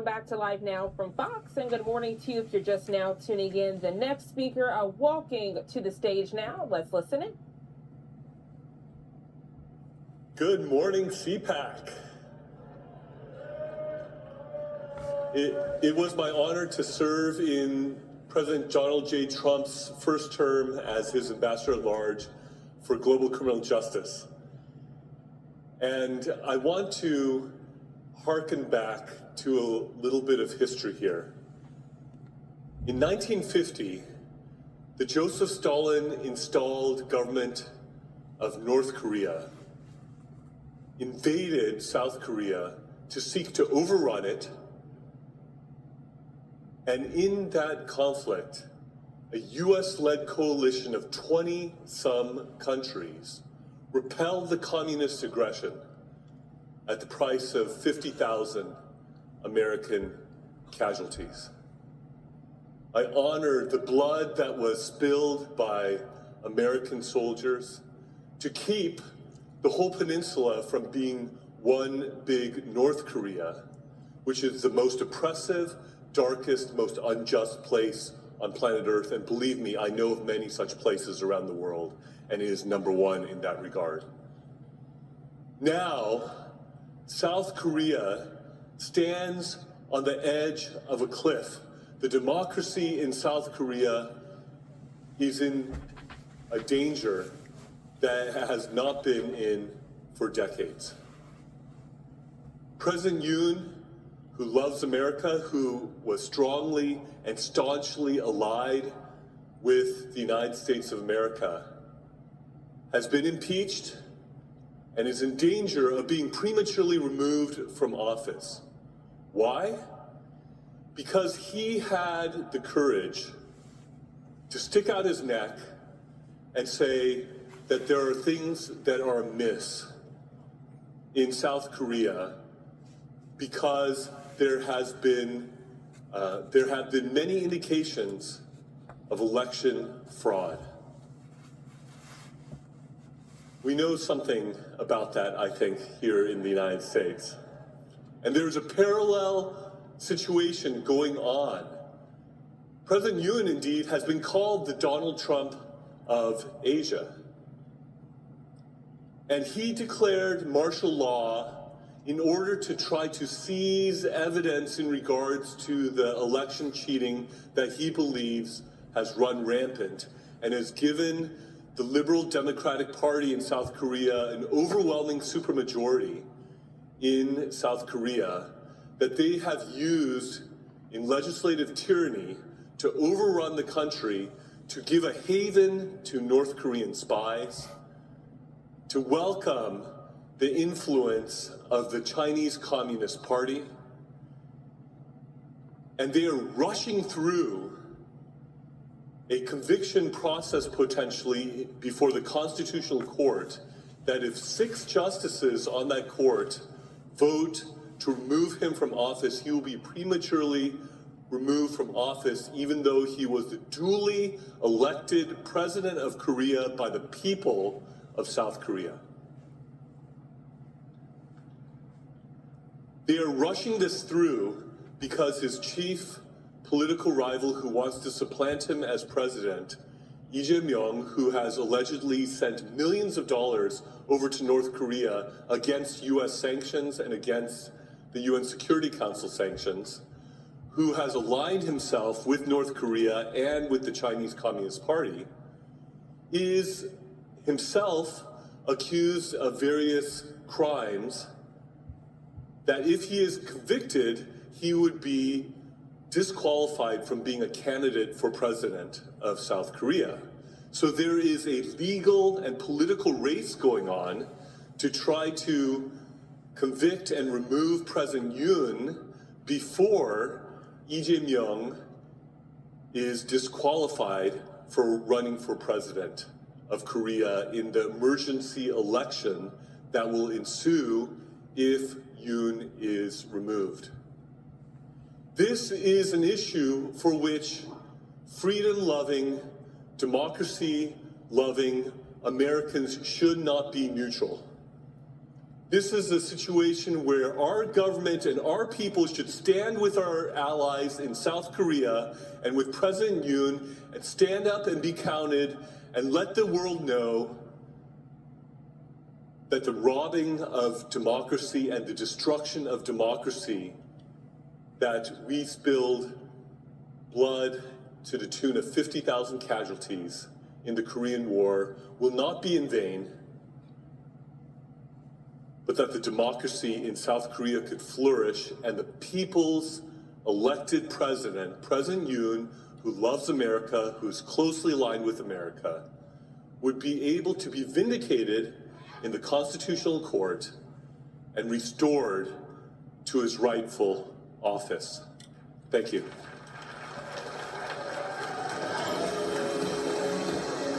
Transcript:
back to Live Now from Fox, and good morning to you if you're just now tuning in. The next speaker walking to the stage now. Let's listen in. Good morning, CPAC. It was my honor to serve in President Donald J. Trump's first term as his ambassador at large for global criminal justice. And I want to harken back to a little bit of history here. In 1950, the Joseph Stalin installed government of North Korea invaded South Korea to seek to overrun it. And in that conflict, a US-led coalition of 20-some countries repelled the communist aggression at the price of 50,000 American casualties. I honor the blood that was spilled by American soldiers to keep the whole peninsula from being one big North Korea, which is the most oppressive, darkest, most unjust place on planet Earth. And believe me, I know of many such places around the world, and it is number one in that regard. Now, South Korea stands on the edge of a cliff. The democracy in South Korea is in a danger that has not been in for decades. President Yoon, who loves America, who was strongly and staunchly allied with the United States of America, has been impeached and is in danger of being prematurely removed from office. Why? Because he had the courage to stick out his neck and say that there are things that are amiss in South Korea because there have been many indications of election fraud. We know something about that, I think, here in the United States. And there's a parallel situation going on. President Yoon, indeed, has been called the Donald Trump of Asia. And he declared martial law in order to try to seize evidence in regards to the election cheating that he believes has run rampant and has given the Liberal Democratic Party in South Korea an overwhelming supermajority in South Korea that they have used in legislative tyranny to overrun the country, to give a haven to North Korean spies, to welcome the influence of the Chinese Communist Party. And they are rushing through a conviction process potentially before the Constitutional Court that if 6 justices on that court vote to remove him from office, he will be prematurely removed from office even though he was the duly elected president of Korea by the people of South Korea. They are rushing this through because his chief political rival who wants to supplant him as president, Lee Jae-myung, who has allegedly sent millions of dollars over to North Korea against US sanctions and against the UN Security Council sanctions, who has aligned himself with North Korea and with the Chinese Communist Party, is himself accused of various crimes that if he is convicted, he would be disqualified from being a candidate for president of South Korea. So there is a legal and political race going on to try to convict and remove President Yoon before Lee Jae-myung is disqualified for running for president of Korea in the emergency election that will ensue if Yoon is removed. This is an issue for which freedom-loving, democracy-loving Americans should not be neutral. This is a situation where our government and our people should stand with our allies in South Korea and with President Yoon and stand up and be counted and let the world know that the robbing of democracy and the destruction of democracy, that we spilled blood to the tune of 50,000 casualties in the Korean War, will not be in vain, but that the democracy in South Korea could flourish and the people's elected president, President Yoon, who loves America, who is closely aligned with America, would be able to be vindicated in the Constitutional Court and restored to his rightful office. Thank you.